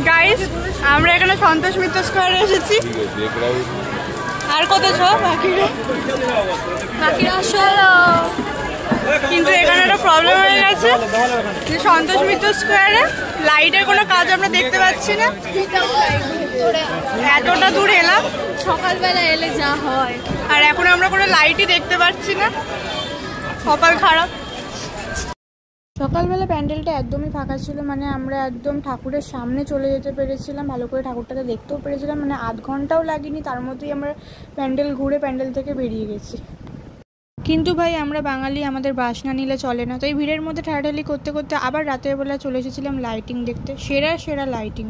Guys আমরা এখানে সন্তোষ মিত্র স্কোয়ারে এসেছি। আর কত বাকিরা আসলো, কিন্তু এখানে একটা প্রবলেম হয়ে গেছে যে সন্তোষ মিত্র স্কোয়ারে লাইটের কোনো কাজ আমরা দেখতে পাচ্ছি না। এতটা দূর এলাম, সকালবেলা এলে যা হয়, আর এখন আমরা কোনো লাইটই দেখতে পাচ্ছি না। কপাল খারাপ। সকালবেলা প্যান্ডেলটা একদমই ফাঁকা ছিল, মানে আমরা একদম ঠাকুরের সামনে চলে যেতে পেরেছিলাম, ভালো করে ঠাকুরটাকে দেখতেও পেরেছিলাম, মানে আধ ঘন্টাও লাগেনি, তার মধ্যেই আমরা প্যান্ডেল ঘুরে প্যান্ডেল থেকে বেরিয়ে গেছি। কিন্তু ভাই আমরা বাঙালি, আমাদের বাস না নিলে চলে না, তো এই ভিড়ের মধ্যে ঠেলাঠেলি করতে করতে আবার রাতের বেলা চলে এসেছিলাম লাইটিং দেখতে। সেরা সেরা লাইটিং।